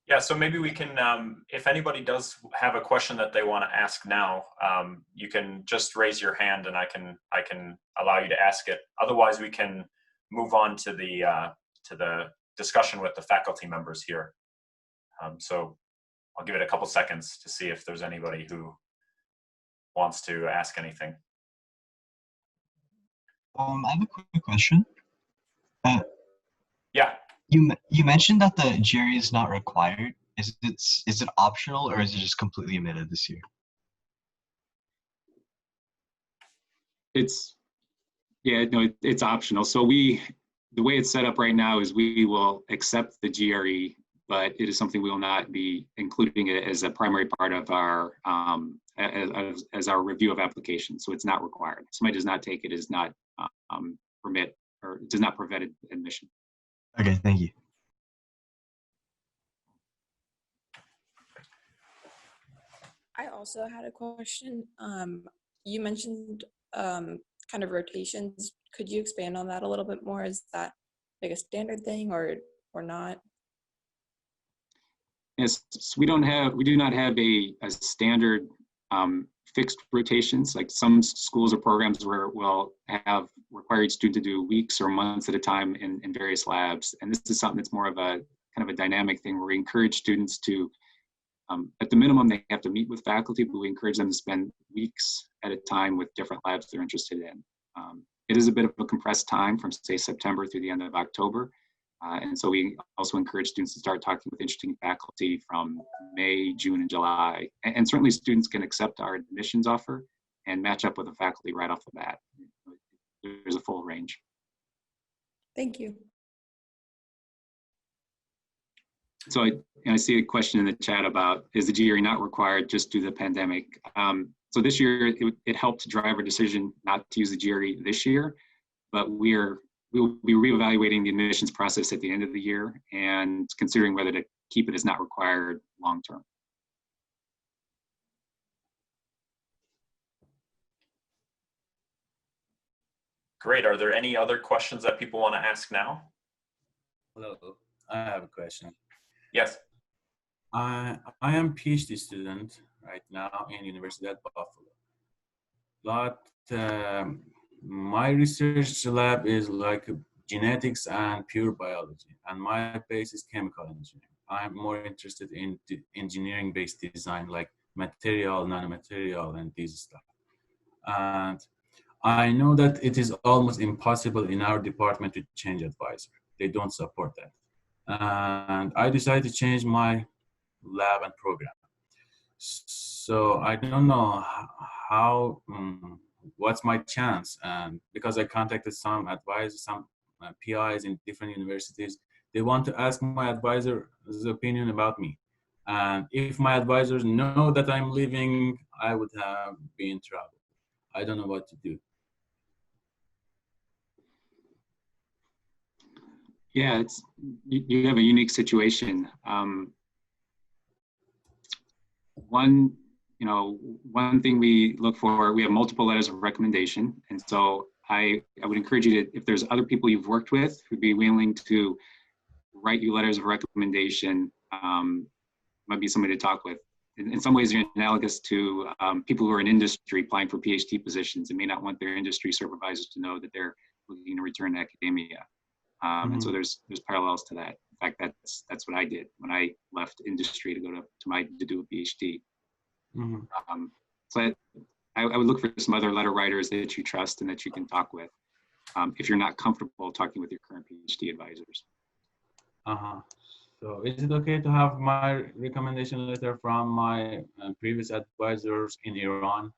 Yeah, so maybe we can, if anybody does have a question that they want to ask now, you can just raise your hand and I can allow you to ask it. Otherwise, we can move on to the discussion with the faculty members here. So I'll give it a couple seconds to see if there's anybody who wants to ask anything. I have a quick question. Yeah. You mentioned that the GRE is not required. Is it optional or is it just completely omitted this year? It's optional. So the way it's set up right now is we will accept the GRE, but it is something we will not be including it as a primary part of our as our review of applications. So it's not required. If somebody does not take it, does not permit or does not prevent admission. Okay, thank you. I also had a question. You mentioned kind of rotations. Could you expand on that a little bit more? Is that like a standard thing or not? Yes, we do not have a standard fixed rotations. Like some schools or programs where we'll have required student to do weeks or months at a time in various labs. And this is something that's more of a kind of a dynamic thing where we encourage students to, at the minimum, they have to meet with faculty, but we encourage them to spend weeks at a time with different labs they're interested in. It is a bit of a compressed time from, say, September through the end of October. And so we also encourage students to start talking with interesting faculty from May, June, and July. And certainly students can accept our admissions offer and match up with the faculty right off the bat. There's a full range. Thank you. So I see a question in the chat about, is the GRE not required just due to the pandemic? So this year, it helped to drive our decision not to use the GRE this year, but we'll be reevaluating the admissions process at the end of the year and considering whether to keep it as not required long-term. Great. Are there any other questions that people want to ask now? Hello, I have a question. Yes. I am a PhD student right now in University at Buffalo, but my research lab is like genetics and pure biology, and my base is chemical engineering. I'm more interested in engineering-based design, like material, nanomaterial, and this stuff. And I know that it is almost impossible in our department to change advisor. They don't support that. And I decided to change my lab and program. So I don't know how, what's my chance? And because I contacted some advisors, some PIs in different universities, they want to ask my advisor's opinion about me. And if my advisors know that I'm leaving, I would have been in trouble. I don't know what to do. Yeah, you have a unique situation. One thing we look for, we have multiple letters of recommendation. And so I would encourage you to, if there's other people you've worked with who'd be willing to write you letters of recommendation, might be somebody to talk with. In some ways, they're analogous to people who are in industry applying for PhD positions and may not want their industry supervisors to know that they're looking to return to academia. And so there's parallels to that. In fact, that's what I did when I left industry to go to do a PhD. So I would look for some other letter writers that you trust and that you can talk with if you're not comfortable talking with your current PhD advisors. So is it okay to have my recommendation letter from my previous advisors in Iran?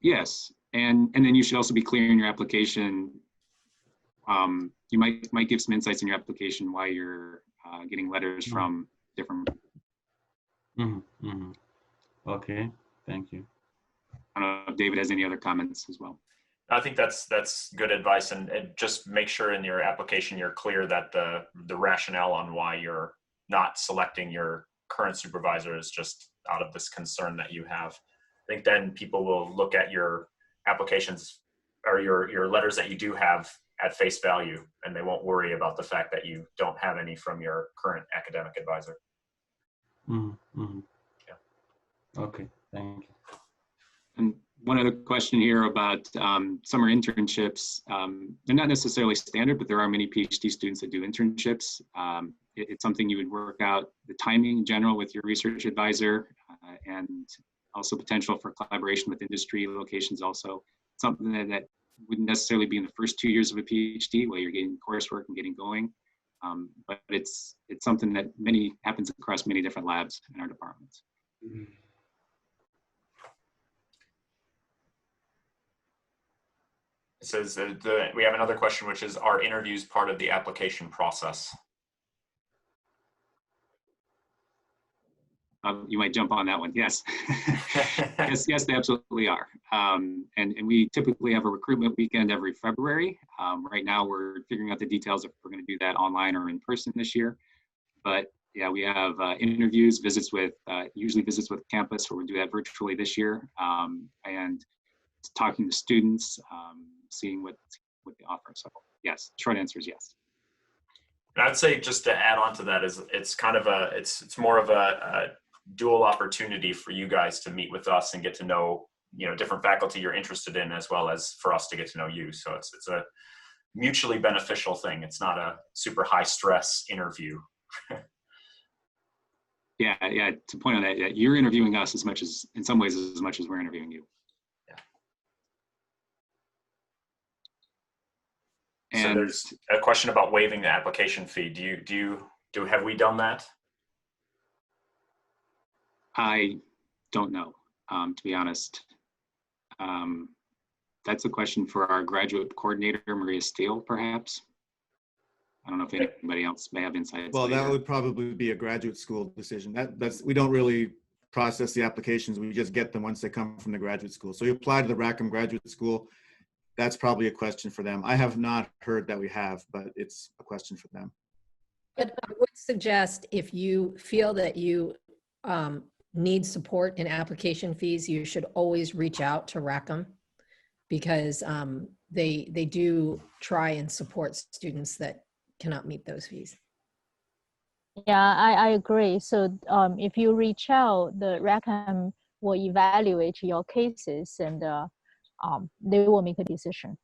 Yes, and then you should also be clear in your application. You might give some insights in your application why you're getting letters from different. Okay, thank you. I don't know if David has any other comments as well. I think that's good advice, and just make sure in your application you're clear that the rationale on why you're not selecting your current supervisor is just out of this concern that you have. I think then people will look at your applications or your letters that you do have at face value, and they won't worry about the fact that you don't have any from your current academic advisor. Mm-hmm. Yeah. Okay, thank you. And one other question here about summer internships. They're not necessarily standard, but there are many PhD students that do internships. It's something you would work out the timing in general with your research advisor, and also potential for collaboration with industry locations also. Something that wouldn't necessarily be in the first 2 years of a PhD while you're getting coursework and getting going. But it's something that happens across many different labs in our departments. Mm-hmm. It says we have another question, which is, are interviews part of the application process? You might jump on that one. Yes. yes, they absolutely are. And we typically have a recruitment weekend every February. Right now, we're figuring out the details if we're going to do that online or in person this year. But yeah, we have interviews, usually visits with campus, where we do that virtually this year, and talking to students, seeing what they offer. So yes, short answer is yes. And I'd say, just to add on to that, is it's kind of it's more of a dual opportunity for you guys to meet with us and get to know, different faculty you're interested in, as well as for us to get to know you. So it's a mutually beneficial thing. It's not a super high stress interview. Yeah. To point on that, you're interviewing us in some ways as much as we're interviewing you. So there's a question about waiving the application fee. Have we done that? I don't know, to be honest. That's a question for our graduate coordinator, Maria Steele, perhaps. I don't know if anybody else may have insights. Well, later. that would probably be a graduate school decision. We don't really process the applications. We just get them once they come from the graduate school. So you apply to the Rackham Graduate School. That's probably a question for them. I have not heard that we have, but it's a question for them. But I would suggest, if you feel that you need support in application fees, you should always reach out to Rackham, because they do try and support students that cannot meet those fees. Yeah, I agree. So if you reach out, the Rackham will evaluate your cases, and they will make a decision.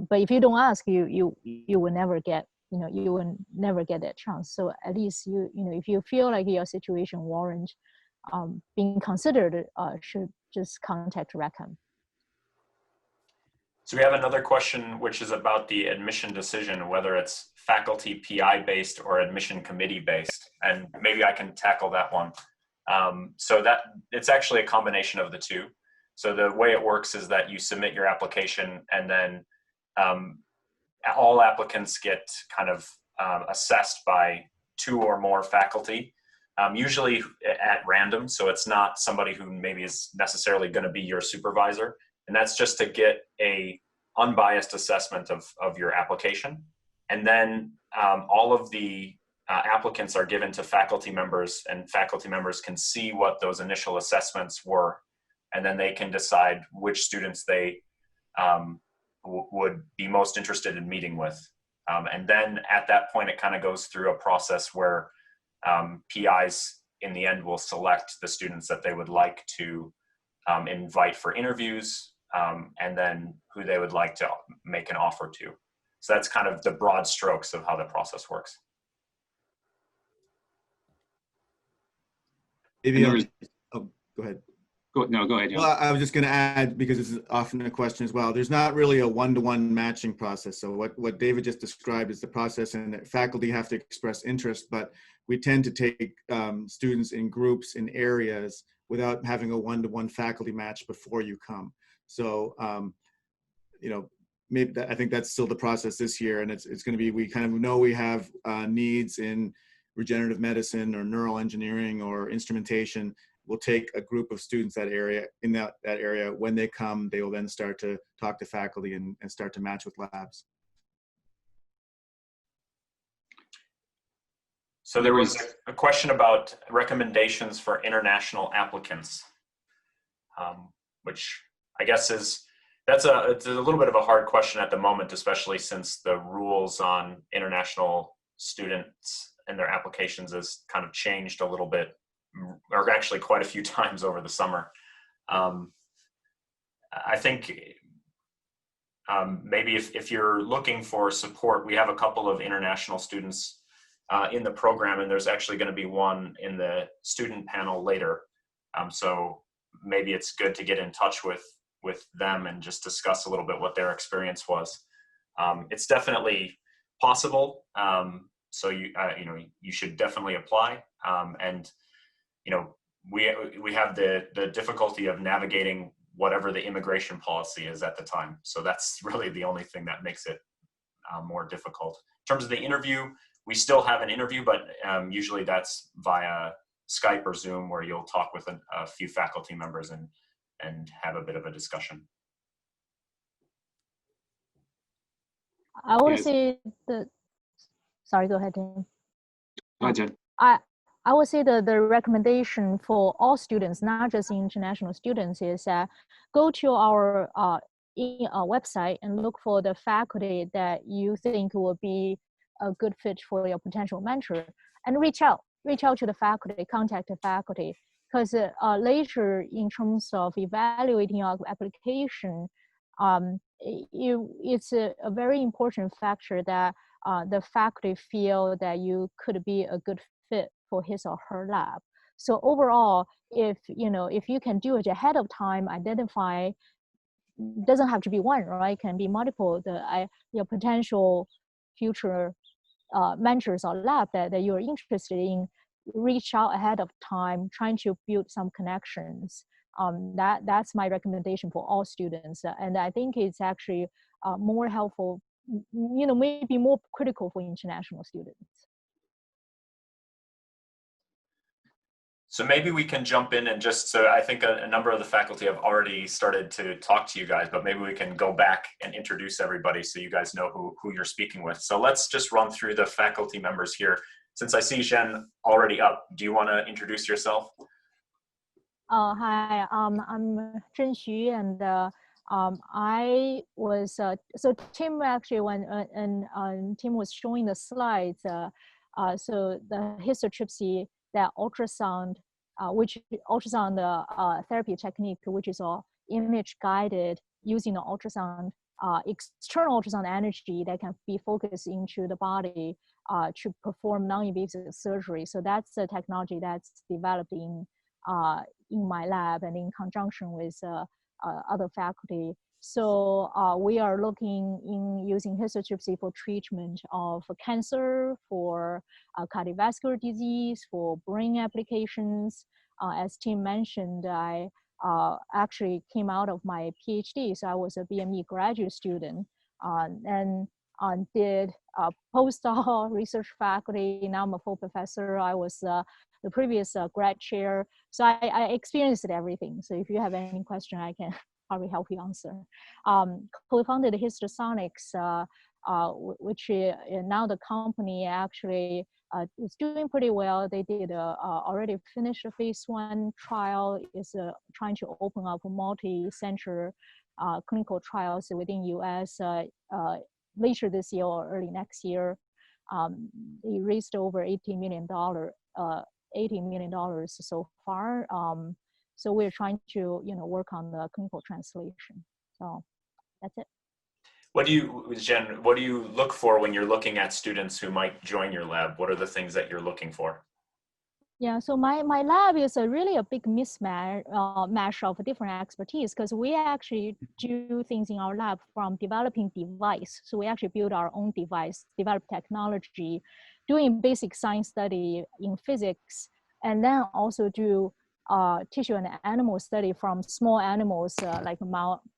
But if you don't ask, you will never get, you will never get that chance. So at least if you feel like your situation warrants being considered, should just contact Rackham. So we have another question, which is about the admission decision, whether it's faculty PI based or admission committee based, and maybe I can tackle that one. So that it's actually a combination of the two. So the way it works is that you submit your application, and then all applicants get kind of assessed by 2 or more faculty, usually at random. So it's not somebody who maybe is necessarily going to be your supervisor. And that's just to get a unbiased assessment of your application. And then all of the applicants are given to faculty members, and faculty members can see what those initial assessments were. And then they can decide which students they would be most interested in meeting with. And then at that point, it kind of goes through a process where PIs in the end will select the students that they would like to invite for interviews, and then who they would like to make an offer to. So that's kind of the broad strokes of how the process works. Maybe go ahead. Go ahead. John. Well, I was just going to add, because this is often a question as well, there's not really a one-to-one matching process. So what David just described is the process, and that faculty have to express interest, but we tend to take students in groups in areas without having a one-to-one faculty match before you come. So, maybe I think that's still the process this year, and it's going to be, we kind of know we have needs in regenerative medicine or neural engineering or instrumentation. We'll take a group of students that area. When they come, they will then start to talk to faculty and start to match with labs. So there was a question about recommendations for international applicants, which I guess it's a little bit of a hard question at the moment, especially since the rules on international students and their applications has kind of changed a little bit, or actually quite a few times over the summer. I think maybe if you're looking for support, we have a couple of international students in the program, and there's actually going to be one in the student panel later. So maybe it's good to get in touch with them and just discuss a little bit what their experience was. It's definitely possible. So you should definitely apply. And we have the difficulty of navigating whatever the immigration policy is at the time. So that's really the only thing that makes it more difficult. In terms of the interview, we still have an interview, but usually that's via Skype or Zoom, where you'll talk with a few faculty members and have a bit of a discussion. I would say that, sorry, go ahead, Tim. Go ahead, Jen. I would say that the recommendation for all students, not just international students, is go to our website and look for the faculty that you think will be a good fit for your potential mentor, and reach out to the faculty, contact the faculty, because later in terms of evaluating your application, it's a very important factor that the faculty feel that you could be a good fit for his or her lab. So overall, if you can do it ahead of time, identify, doesn't have to be one, right? It can be multiple, your potential future mentors or lab that you're interested in, reach out ahead of time, trying to build some connections. That's my recommendation for all students. And I think it's actually more helpful, maybe more critical for international students. So maybe we can jump in and so I think a number of the faculty have already started to talk to you guys, but maybe we can go back and introduce everybody so you guys know who you're speaking with. So let's just run through the faculty members here. Since I see Jen already up, do you want to introduce yourself? Hi, I'm Zhen Xu, and I was, so Tim actually, when Tim was showing the slides, so the histotripsy, that ultrasound, which ultrasound therapy technique, which is all image guided using the ultrasound, external ultrasound energy that can be focused into the body to perform non-invasive surgery. So that's the technology that's developed in my lab and in conjunction with other faculty. So we are looking in using histotripsy for treatment of cancer, for cardiovascular disease, for brain applications. As Tim mentioned, I actually came out of my PhD, so I was a BME graduate student, and did postdoc research faculty. Now I'm a full professor. I was the previous grad chair, so I experienced everything. So if you have any question, I can probably help you answer. Co-founded Histonics, which now the company actually is doing pretty well. They did already finished a phase 1 trial, is trying to open up multi-center clinical trials within US later this year or early next year. They raised over $80 million so far. So we're trying to, work on the clinical translation. So that's it. Jen, what do you look for when you're looking at students who might join your lab? What are the things that you're looking for? Yeah, so my lab is really a big mash of different expertise, because we actually do things in our lab from developing device. So we actually build our own device, develop technology, doing basic science study in physics, and then also do tissue and animal study from small animals like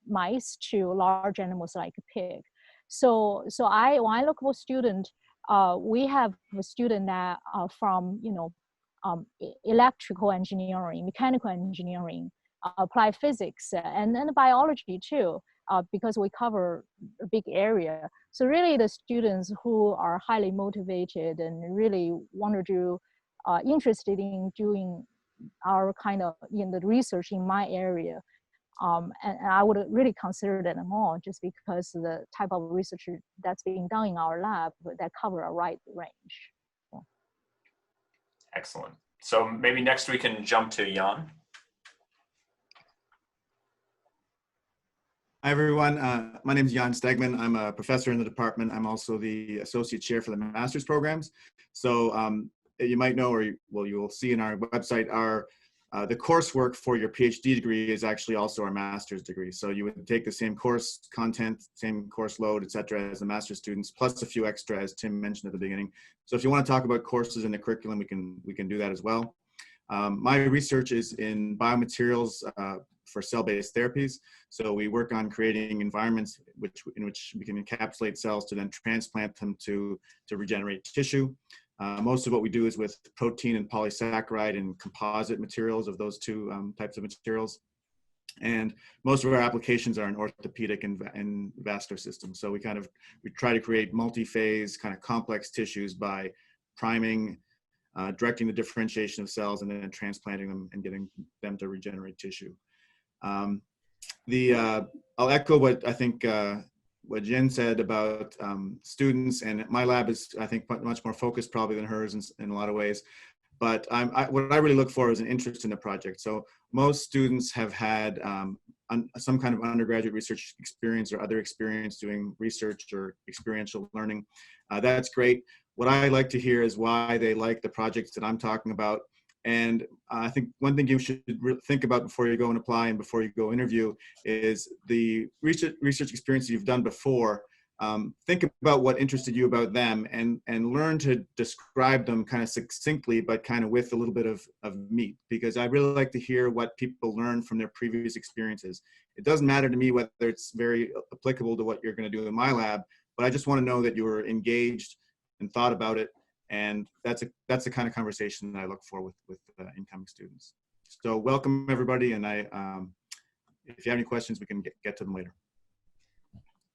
mice to large animals like pig. So when I look for student, we have a student that from electrical engineering, mechanical engineering, applied physics, and then biology too, because we cover a big area. So really the students who are highly motivated and really want to do, interested in doing our kind of the research in my area, And I would really consider that more just because the type of research that's being done in our lab that cover a wide range. So. Excellent. So maybe next we can jump to Jan. Hi, everyone. My name is Jan Stegman. I'm a professor in the department. I'm also the associate chair for the master's programs. So you might know, or you will see in our website, the coursework for your PhD degree is actually also our master's degree. So you would take the same course content, same course load, et cetera, as the master's students, plus a few extra, as Tim mentioned at the beginning. So if you want to talk about courses in the curriculum, we can do that as well. My research is in biomaterials for cell-based therapies. So we work on creating environments in which we can encapsulate cells to then transplant them to regenerate tissue. Most of what we do is with protein and polysaccharide and composite materials of those two types of materials. And most of our applications are in orthopedic and vascular systems. So we try to create multi-phase kind of complex tissues by priming, directing the differentiation of cells, and then transplanting them and getting them to regenerate tissue. I'll echo what I think what Jen said about students, and my lab is, I think, much more focused probably than hers in a lot of ways. But what I really look for is an interest in the project. So most students have had some kind of undergraduate research experience or other experience doing research or experiential learning. That's great. What I like to hear is why they like the projects that I'm talking about. And I think one thing you should think about before you go and apply and before you go interview is the research experience you've done before. Think about what interested you about them and learn to describe them kind of succinctly, but kind of with a little bit of meat, because I really like to hear what people learn from their previous experiences. It doesn't matter to me whether it's very applicable to what you're going to do in my lab, but I just want to know that you were engaged and thought about it. And that's the kind of conversation that I look for with incoming students. So welcome everybody, and if you have any questions, we can get to them later.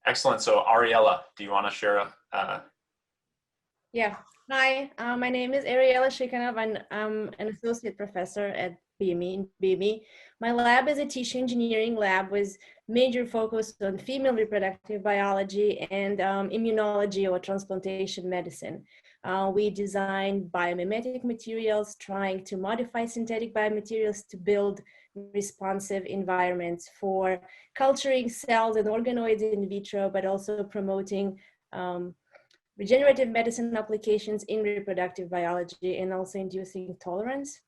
Excellent. So Ariella, do you want to share Yeah. Hi, my name is Ariella Shikanov, and I'm an associate professor at BME. My lab is a tissue engineering lab with major focus on female reproductive biology and immunology or transplantation medicine. We design biomimetic materials, trying to modify synthetic biomaterials to build responsive environments for culturing cells and organoids in vitro, but also promoting regenerative medicine applications in reproductive biology and also inducing tolerance.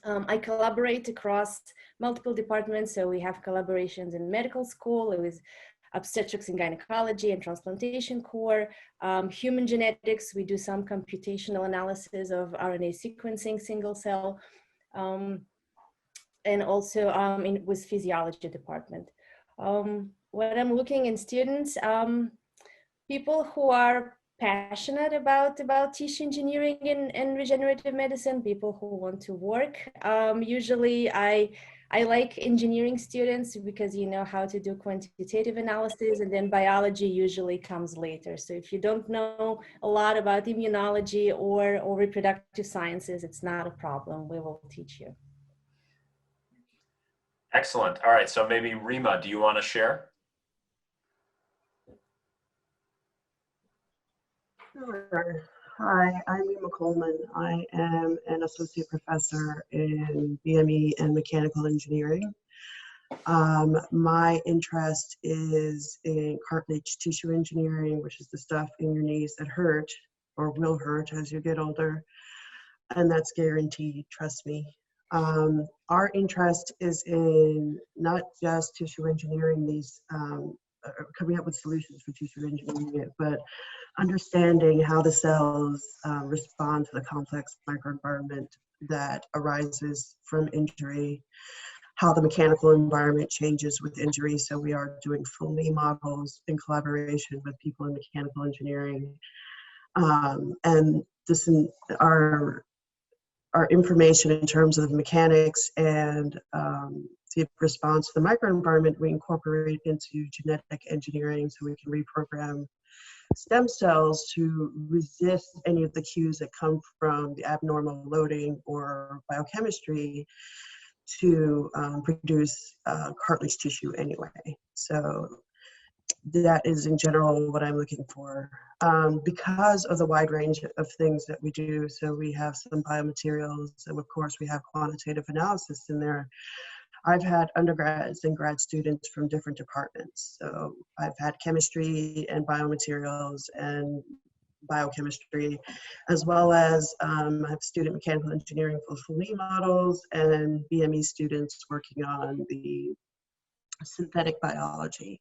I collaborate across multiple departments. So we have collaborations in medical school with obstetrics and gynecology and transplantation core, human genetics. We do some computational analysis of RNA sequencing single cell, and also with physiology department. What I'm looking in students, people who are passionate about tissue engineering and regenerative medicine, people who want to work. Usually I like engineering students because you know how to do quantitative analysis, and then biology usually comes later. So if you don't know a lot about immunology or reproductive sciences, it's not a problem. We will teach you. Excellent. All right. So maybe Rima, do you want to share? Sure. Hi, I'm Lima Coleman. I am an associate professor in BME and mechanical engineering. My interest is in cartilage tissue engineering, which is the stuff in your knees that hurt or will hurt as you get older. And that's guaranteed, trust me. Our interest is in not just tissue engineering, coming up with solutions for tissue engineering, but understanding how the cells respond to the complex microenvironment that arises from injury, how the mechanical environment changes with injury. So we are doing full knee models in collaboration with people in mechanical engineering. And this, our information in terms of the mechanics and the response to the microenvironment, we incorporate into genetic engineering so we can reprogram stem cells to resist any of the cues that come from the abnormal loading or biochemistry to produce cartilage tissue anyway. So that is in general what I'm looking for. Because of the wide range of things that we do, so we have some biomaterials, and of course we have quantitative analysis in there. I've had undergrads and grad students from different departments. So I've had chemistry and biomaterials and biochemistry, as well as I have student mechanical engineering for fully models and BME students working on the synthetic biology.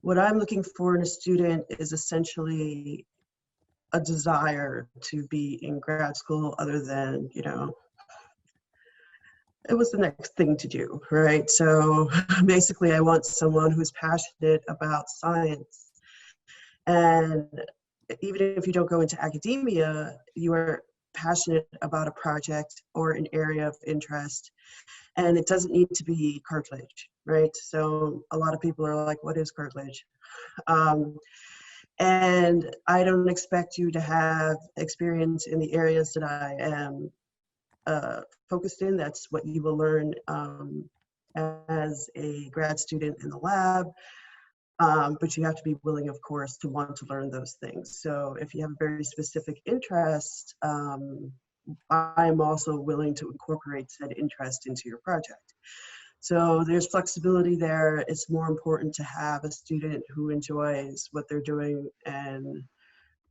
What I'm looking for in a student is essentially a desire to be in grad school other than, you know, it was the next thing to do, right? So basically I want someone who's passionate about science. And even if you don't go into academia, you are passionate about a project or an area of interest. And it doesn't need to be cartilage, right? So a lot of people are like, what is cartilage? And I don't expect you to have experience in the areas that I am focused in. That's what you will learn as a grad student in the lab. But you have to be willing, of course, to want to learn those things. So if you have a very specific interest, I'm also willing to incorporate said interest into your project. So there's flexibility there. It's more important to have a student who enjoys what they're doing and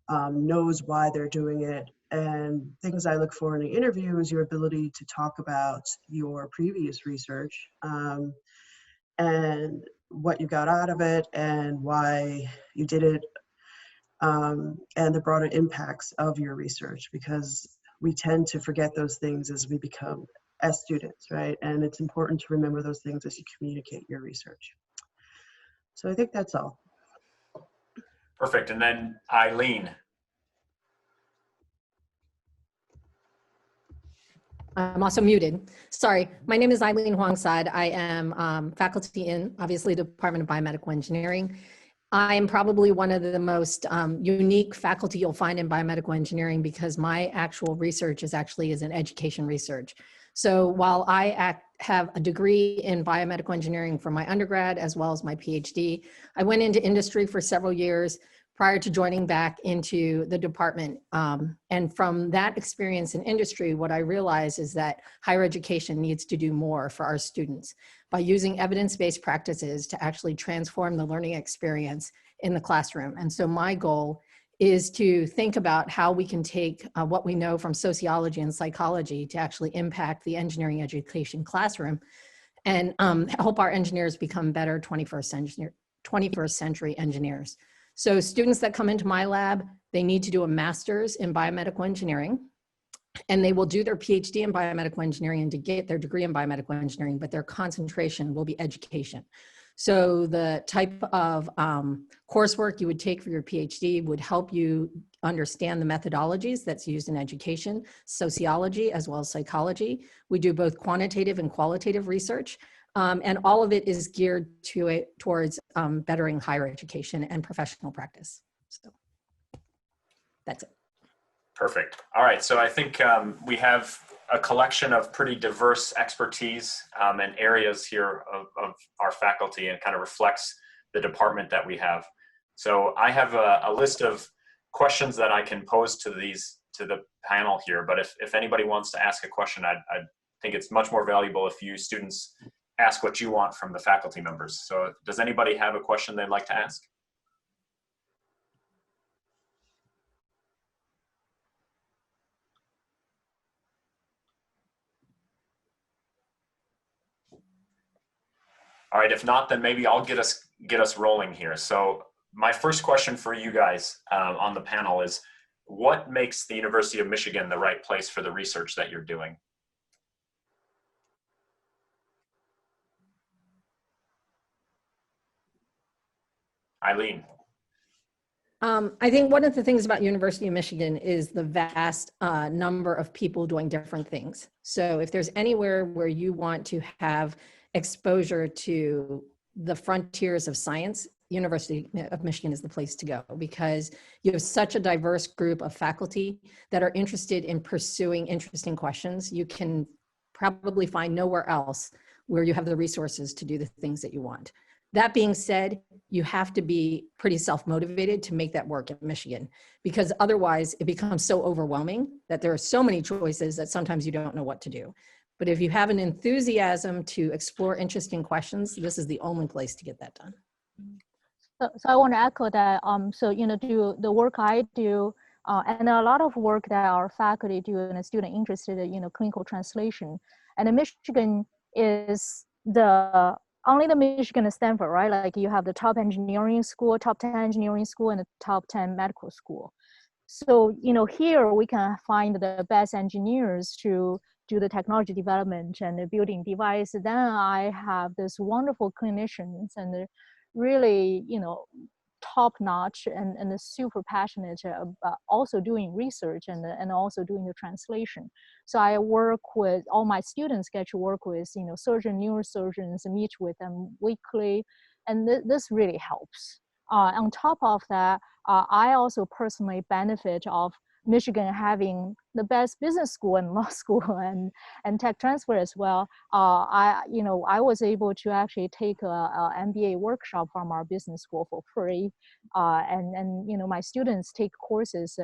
knows why they're doing it. And things I look for in an interview is your ability to talk about your previous research and what you got out of it and why you did it, and the broader impacts of your research, because we tend to forget those things as we become as students, right? And it's important to remember those things as you communicate your research. So I think that's all. Perfect. And then Eileen. I'm also muted. Sorry. My name is Eileen Huangsai. I am faculty in, obviously, the Department of Biomedical Engineering. I am probably one of the most unique faculty you'll find in biomedical engineering because my actual research is actually an education research. So while I have a degree in biomedical engineering from my undergrad as well as my PhD, I went into industry for several years prior to joining back into the department. And from that experience in industry, what I realized is that higher education needs to do more for our students by using evidence-based practices to actually transform the learning experience in the classroom. And so my goal is to think about how we can take what we know from sociology and psychology to actually impact the engineering education classroom and help our engineers become better 21st century engineers. So students that come into my lab, they need to do a master's in biomedical engineering, and they will do their PhD in biomedical engineering and to get their degree in biomedical engineering, but their concentration will be education. So the type of coursework you would take for your PhD would help you understand the methodologies that's used in education, sociology, as well as psychology. We do both quantitative and qualitative research. And all of it is geared towards bettering higher education and professional practice. So that's it. Perfect. All right. So I think we have a collection of pretty diverse expertise and areas here of our faculty, and kind of reflects the department that we have. So I have a list of questions that I can pose to the panel here. But if anybody wants to ask a question, I think it's much more valuable if you students ask what you want from the faculty members. So does anybody have a question they'd like to ask? All right, if not, then maybe I'll get us rolling here. So my first question for you guys on the panel is, what makes the University of Michigan the right place for the research that you're doing? Eileen. I think one of the things about University of Michigan is the vast number of people doing different things. So if there's anywhere where you want to have exposure to the frontiers of science, University of Michigan is the place to go, because you have such a diverse group of faculty that are interested in pursuing interesting questions. You can probably find nowhere else where you have the resources to do the things that you want. That being said, you have to be pretty self-motivated to make that work at Michigan, because otherwise it becomes so overwhelming that there are so many choices that sometimes you don't know what to do. But if you have an enthusiasm to explore interesting questions, this is the only place to get that done. So I want to echo that. So, you know, do the work I do, and a lot of work that our faculty do and a student interested in, you know, clinical translation. And in Michigan is only the Michigan and Stanford, right? Like you have the top engineering school, top 10 engineering school, and the top 10 medical school. So, you know, here we can find the best engineers to do the technology development and the building device. Then I have this wonderful clinicians and really, you know, top notch and super passionate about also doing research and also doing the translation. So I work with all my students, get to work with, you know, surgeon, neurosurgeons, and meet with them weekly. And this really helps. On top of that, I also personally benefit of Michigan having the best business school and law school and tech transfer as well. I was able to actually take a MBA workshop from our business school for free, and you know, my students take courses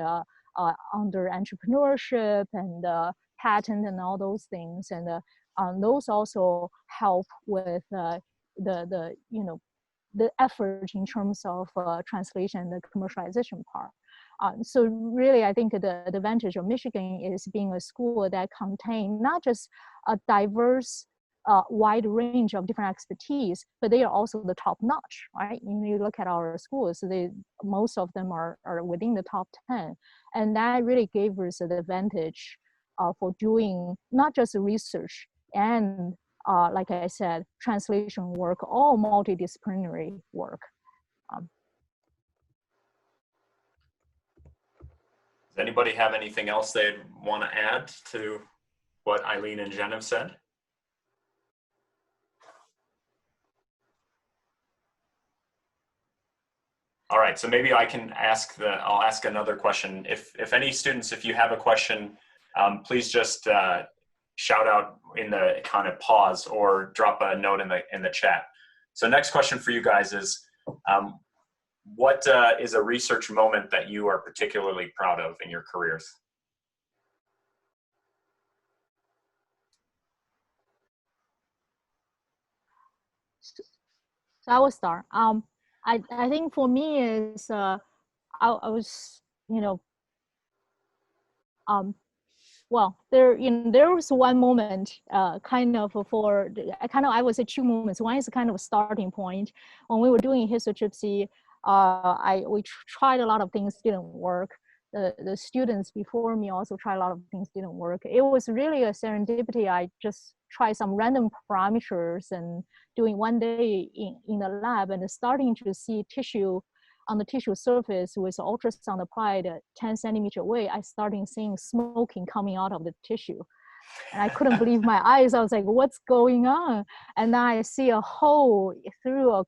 under entrepreneurship and patent and all those things, and those also help with the you know, the effort in terms of translation and the commercialization part. So really, I think the advantage of Michigan is being a school that contains not just a diverse, wide range of different expertise, but they are also the top notch, right? You look at our schools, most of them are within the top 10. And that really gave us the advantage for doing not just research and like I said, translation work, all multidisciplinary work. Does anybody have anything else they'd want to add to what Eileen and Jen have said? All right, so maybe I can I'll ask another question. If any students, if you have a question, please just shout out in the kind of pause or drop a note in the chat. So next question for you guys is, what is a research moment that you are particularly proud of in your careers? So I will start. I think for me is I was, you know, well, there was one moment, I would say two moments. One is kind of a starting point. When we were doing histotripsy, we tried a lot of things, didn't work. The students before me also tried a lot of things, didn't work. It was really a serendipity. I just tried some random parameters and doing one day in the lab and starting to see tissue on the tissue surface with ultrasound applied 10 centimeters away. I started seeing smoking coming out of the tissue. And I couldn't believe my eyes. I was like, what's going on? And then I see a hole through a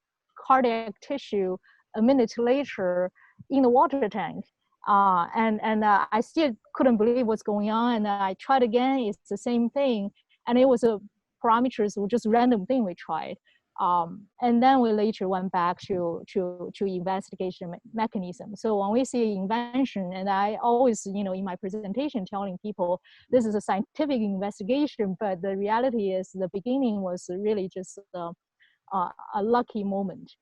cardiac tissue a minute later in the water tank. I still couldn't believe what's going on. And I tried again, it's the same thing. And it was parameters were just random thing we tried. And then we later went back to investigation mechanism. So when we see invention, and I always, you know, in my presentation telling people this is a scientific investigation, but the reality is the beginning was really just a lucky moment.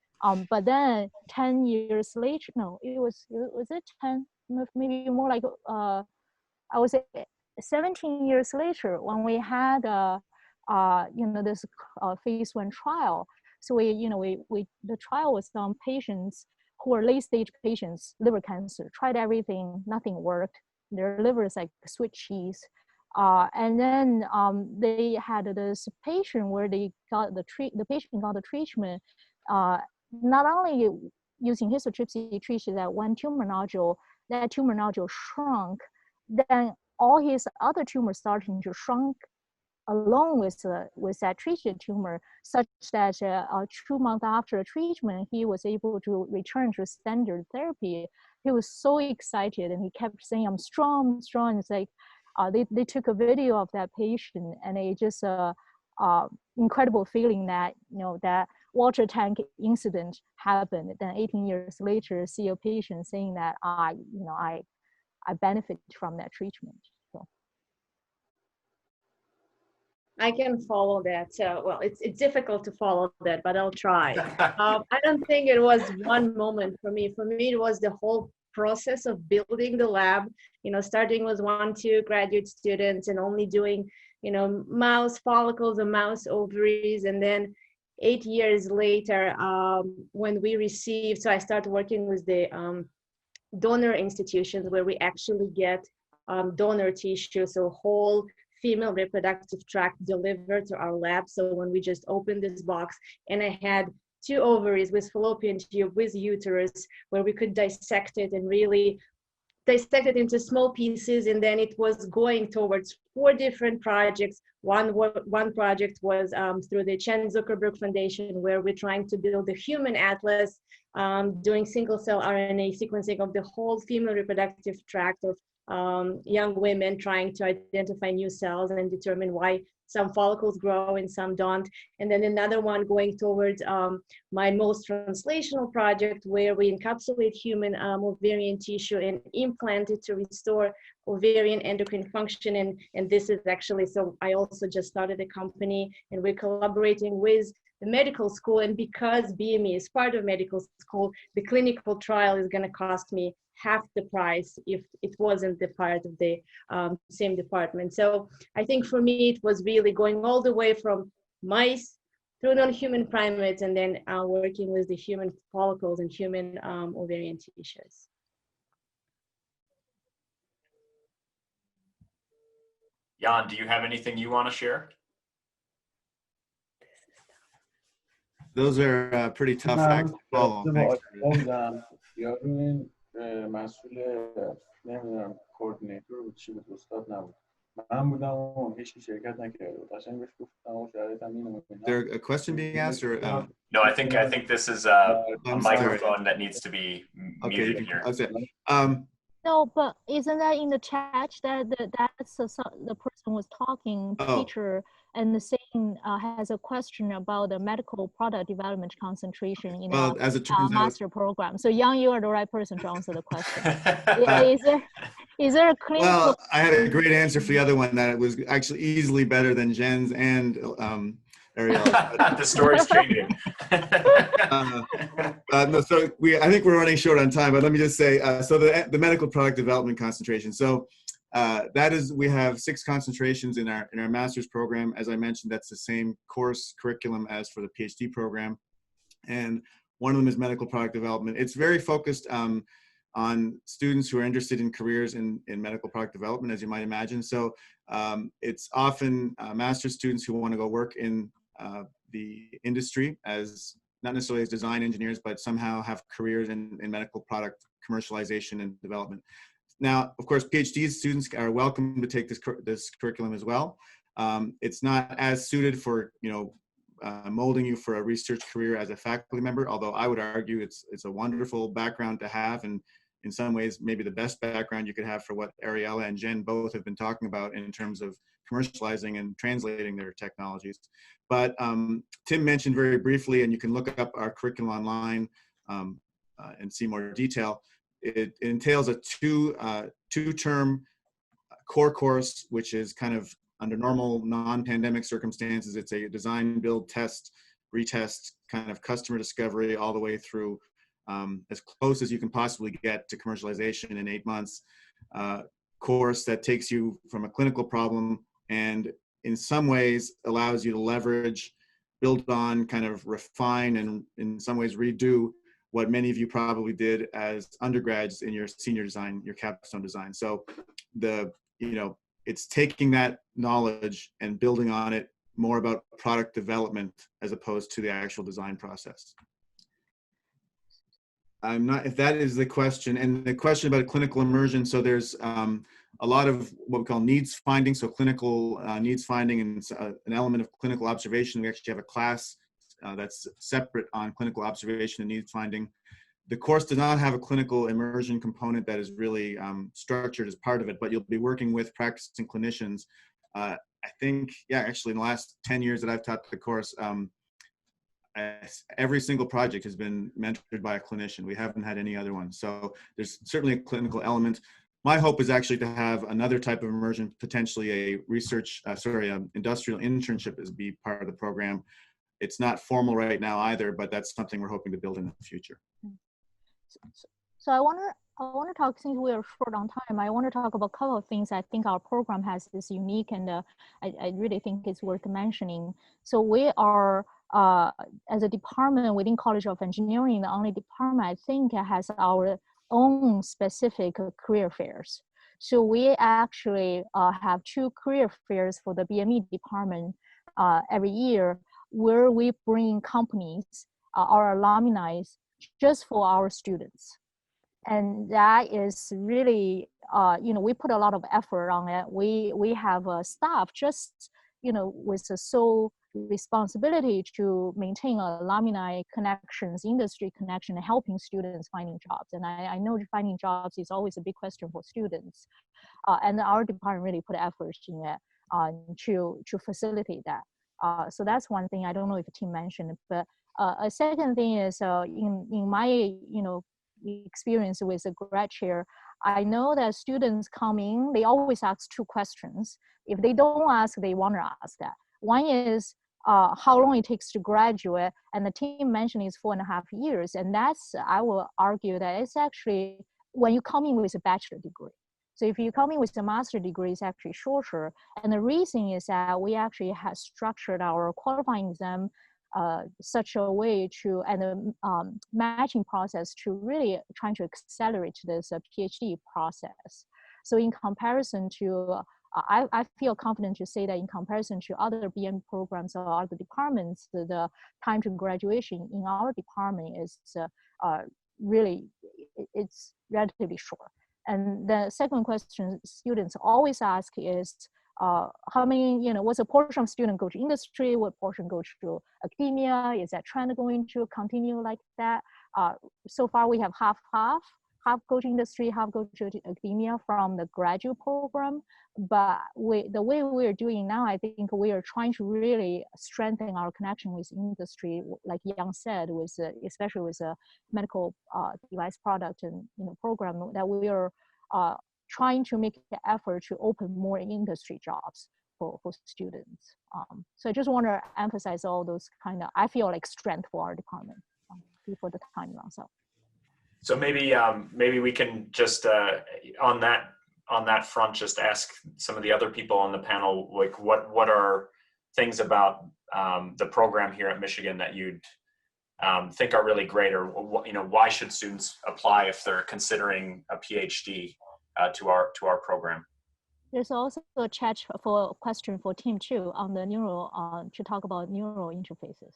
But then 10 years later, no, was it 10, maybe more like, I would say 17 years later when we had this phase 1 trial. So the trial was on patients who were late stage patients, liver cancer, tried everything, nothing worked. Their liver is like Swiss cheese. And then they had this patient where the patient got the treatment, not only using histotripsy treated that one tumor nodule, that tumor nodule shrunk, then all his other tumors starting to shrink along with that treated tumor, such that 2 months after treatment, he was able to return to standard therapy. He was so excited and he kept saying, I'm strong, I'm strong. It's like, they took a video of that patient, and it just incredible feeling that, you know, that water tank incident happened. Then 18 years later, see a patient saying that I benefit from that treatment. So I can follow that. So, well, it's difficult to follow that, but I'll try. I don't think it was one moment for me. For me, it was the whole process of building the lab, you know, starting with 1-2 graduate students and only doing, you know, mouse follicles and mouse ovaries. And then 8 years later, when we received, so I started working with the donor institutions where we actually get donor tissue, so whole female reproductive tract delivered to our lab. So when we just opened this box, and I had 2 ovaries with fallopian tube with uterus, where we could dissect it and really dissect it into small pieces, and then it was going towards 4 different projects. One project was through the Chan Zuckerberg Foundation, where we're trying to build a human atlas, doing single cell RNA sequencing of the whole female reproductive tract of young women, trying to identify new cells and determine why some follicles grow and some don't. And then another one going towards my most translational project, where we encapsulate human ovarian tissue and implant it to restore ovarian endocrine function. And this is actually, so I also just started a company, and we're collaborating with the medical school. And because BME is part of medical school, the clinical trial is going to cost me half the price if it wasn't the part of the same department. So I think for me, it was really going all the way from mice through non-human primates, and then working with the human follicles and human ovarian tissues. Jan, do you have anything you want to share? Those are pretty tough facts to follow. مسئول نمیدونم کوردینیتور بود چی بود، استاد نبود، من بودم و هیچ شرکت نکرده بود. قشنگ بهش گفتم و شرایطم اینه. There a question being asked, or No, I think this is a microphone that needs to be muted here. no, but isn't that in the chat that that's the person was talking, teacher, and the saying has a question about the medical product development concentration in our master program. So Yang, you are the right person to answer the question. Is there a clinical? Well, I had a great answer for the other one, that it was actually easily better than Jen's and Ariel. The story's changing. No, so I think we're running short on time, but let me just say, so the medical product development concentration. So that is, we have 6 concentrations in our master's program. As I mentioned, that's the same course curriculum as for the PhD program. And one of them is medical product development. It's very focused on students who are interested in careers in medical product development, as you might imagine. So it's often master's students who want to go work in the industry as, not necessarily as design engineers, but somehow have careers in medical product commercialization and development. Now, of course, PhD students are welcome to take this curriculum as well. It's not as suited for, molding you for a research career as a faculty member, although I would argue it's a wonderful background to have, and in some ways, maybe the best background you could have for what Ariella and Jen both have been talking about in terms of commercializing and translating their technologies. But Tim mentioned very briefly, and you can look up our curriculum online and see more detail. It entails a two-term core course, which is kind of under normal non-pandemic circumstances. It's a design, build, test, retest kind of customer discovery all the way through as close as you can possibly get to commercialization in 8 months. Course that takes you from a clinical problem and in some ways allows you to leverage, build on, kind of refine, and in some ways redo what many of you probably did as undergrads in your senior design, your capstone design. So it's taking that knowledge and building on it, more about product development as opposed to the actual design process. I'm not, if that is the question, and the question about clinical immersion. So there's a lot of what we call needs finding. So clinical needs finding and an element of clinical observation. We actually have a class that's separate on clinical observation and needs finding. The course does not have a clinical immersion component that is really structured as part of it, but you'll be working with practicing clinicians. I think, yeah, actually in the last 10 years that I've taught the course, every single project has been mentored by a clinician. We haven't had any other one. So there's certainly a clinical element. My hope is actually to have another type of immersion, potentially a industrial internship as be part of the program. It's not formal right now either, but that's something we're hoping to build in the future. So I want to talk, since we are short on time, I want to talk about a couple of things I think our program has is unique, and I really think it's worth mentioning. So we are, as a department within College of Engineering, the only department I think has our own specific career fairs. So we actually have 2 career fairs for the BME department every year, where we bring companies, our alumni, just for our students. And that is really, we put a lot of effort on it. We have a staff just, with the sole responsibility to maintain alumni connections, industry connection, and helping students finding jobs. And I know finding jobs is always a big question for students. And our department really put effort in it to facilitate that. So that's one thing. I don't know if the team mentioned it, but a second thing is in my, experience with a grad chair, I know that students coming, they always ask 2 questions. If they don't ask, they want to ask that. One is how long it takes to graduate, and the team mentioned is 4.5 years. And that's, I will argue that it's actually when you come in with a bachelor degree. So if you come in with a master degree, it's actually shorter. And the reason is that we actually have structured our qualifying exam such a way to, and the matching process to really trying to accelerate this PhD process. So in comparison to, I feel confident to say that in comparison to other BM programs or other departments, the time to graduation in our department is really, it's relatively short. And the second question students always ask is, how many, what's a portion of students go to industry, what portion go to academia, is that trend going to continue like that? So far we have half go to industry, half go to academia from the graduate program. But the way we are doing now, I think we are trying to really strengthen our connection with industry, like Yang said, with especially with a medical device product and program, that we are trying to make the effort to open more industry jobs for students. So I just want to emphasize all those kind of, I feel like, strength for our department before the time runs out. So maybe we can just on that front, just ask some of the other people on the panel, like what are things about the program here at Michigan that you'd think are really great, or why should students apply if they're considering a PhD to our program? There's also a chat for a question for Tim too on the neural to talk about neural interfaces.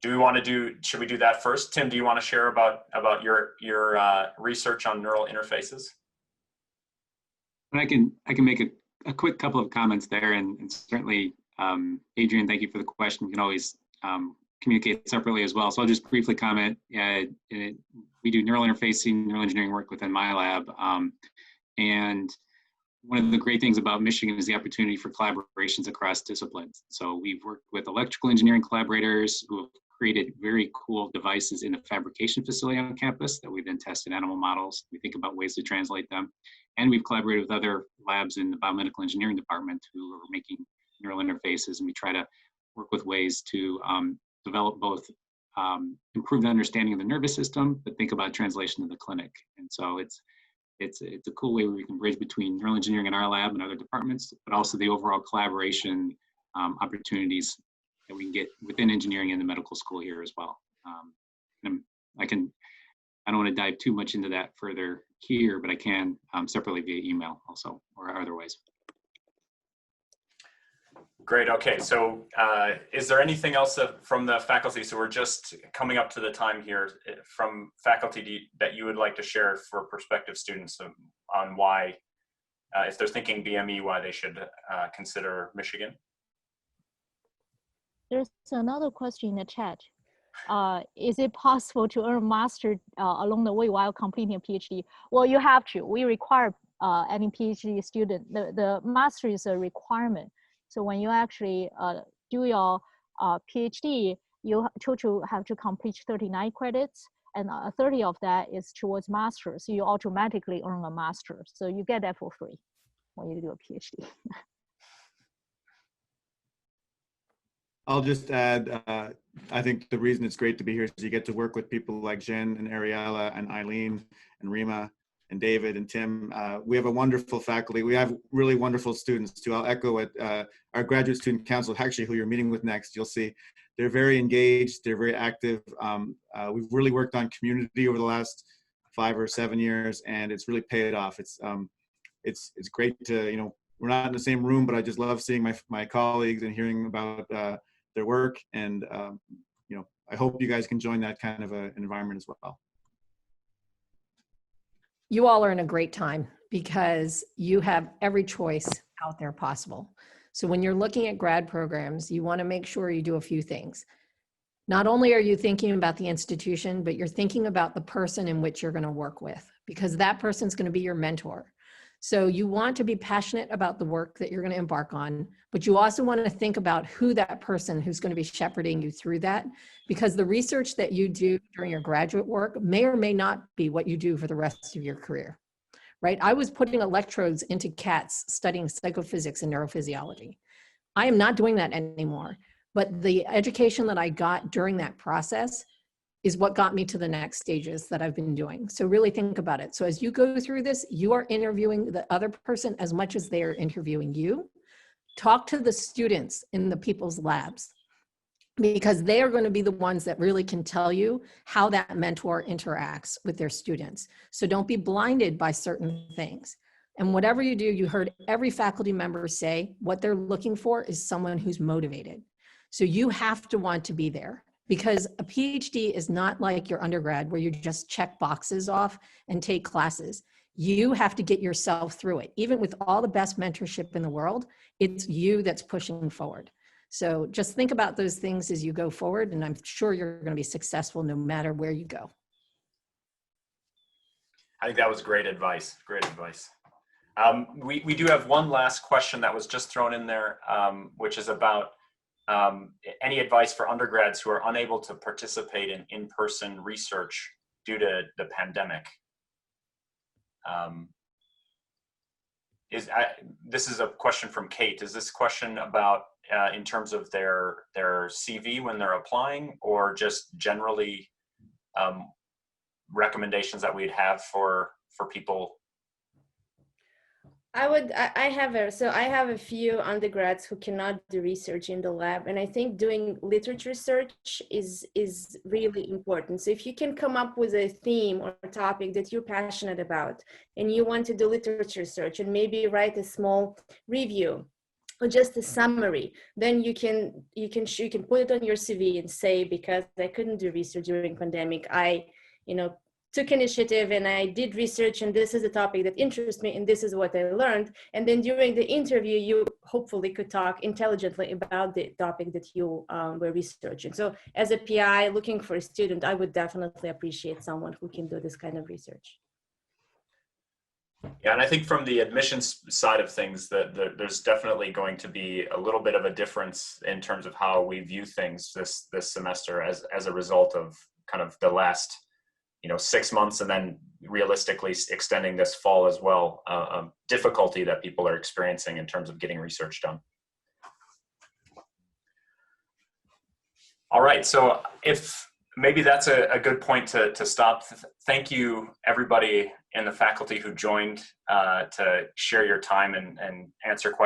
Should we do that first? Tim, do you want to share about your research on neural interfaces? And I can make a quick couple of comments there, and certainly, Adrian, thank you for the question. You can always communicate separately as well. So I'll just briefly comment. We do neural interfacing, neural engineering work within my lab. And one of the great things about Michigan is the opportunity for collaborations across disciplines. So we've worked with electrical engineering collaborators who have created very cool devices in a fabrication facility on campus that we then test in animal models. We think about ways to translate them. And we've collaborated with other labs in the biomedical engineering department who are making neural interfaces, and we try to work with ways to develop both improved understanding of the nervous system, but think about translation to the clinic. And so it's a cool way where we can bridge between neural engineering in our lab and other departments, but also the overall collaboration opportunities that we can get within engineering and the medical school here as well. And I don't want to dive too much into that further here, but I can separately via email also, or other ways. Great. Okay. So is there anything else from the faculty? So we're just coming up to the time here from faculty that you would like to share for prospective students on why, if they're thinking BME, why they should consider Michigan. There's another question in the chat. is it possible to earn a master along the way while completing a PhD? Well, you have to. We require any PhD student. The master is a requirement. So when you actually do your PhD, you total have to complete 39 credits, and 30 of that is towards master. So you automatically earn a master. So you get that for free when you do a PhD. I'll just add, I think the reason it's great to be here is you get to work with people like Jen and Ariella and Eileen and Rima and David and Tim. We have a wonderful faculty. We have really wonderful students too. I'll echo what our graduate student council, actually who you're meeting with next, you'll see. They're very engaged, they're very active. We've really worked on community over the last 5 or 7 years, and it's really paid off. It's great to, you know, we're not in the same room, but I just love seeing my colleagues and hearing about their work. And, you know, I hope you guys can join that kind of an environment as well. You all are in a great time because you have every choice out there possible. So when you're looking at grad programs, you want to make sure you do a few things. Not only are you thinking about the institution, but you're thinking about the person in which you're going to work with, because that person's going to be your mentor. So you want to be passionate about the work that you're going to embark on, but you also want to think about who that person who's going to be shepherding you through that, because the research that you do during your graduate work may or may not be what you do for the rest of your career, right? I was putting electrodes into cats studying psychophysics and neurophysiology. I am not doing that anymore, but the education that I got during that process is what got me to the next stages that I've been doing. So really think about it. So as you go through this, you are interviewing the other person as much as they are interviewing you. Talk to the students in the people's labs, because they are going to be the ones that really can tell you how that mentor interacts with their students. So don't be blinded by certain things. And whatever you do, you heard every faculty member say what they're looking for is someone who's motivated. So you have to want to be there. Because a PhD is not like your undergrad where you just check boxes off and take classes. You have to get yourself through it. Even with all the best mentorship in the world, it's you that's pushing forward. So just think about those things as you go forward, and I'm sure you're going to be successful no matter where you go. I think that was great advice. Great advice. We do have one last question that was just thrown in there, which is about any advice for undergrads who are unable to participate in in-person research due to the pandemic. This is a question from Kate. Is this question about in terms of their CV when they're applying, or just generally recommendations that we'd have for people? I have a few undergrads who cannot do research in the lab, and I think doing literature research is really important. So if you can come up with a theme or a topic that you're passionate about, and you want to do literature research, and maybe write a small review or just a summary, then you can put it on your CV and say, because I couldn't do research during pandemic, I took initiative and I did research, and this is a topic that interests me, and this is what I learned. And then during the interview, you hopefully could talk intelligently about the topic that you were researching. So as a PI looking for a student, I would definitely appreciate someone who can do this kind of research. Yeah, and I think from the admissions side of things, there's definitely going to be a little bit of a difference in terms of how we view things this semester as a result of kind of the last 6 months, and then realistically extending this fall as well, difficulty that people are experiencing in terms of getting research done. All right, so if maybe that's a good point to stop. Thank you everybody in the faculty who joined to share your time and answer questions.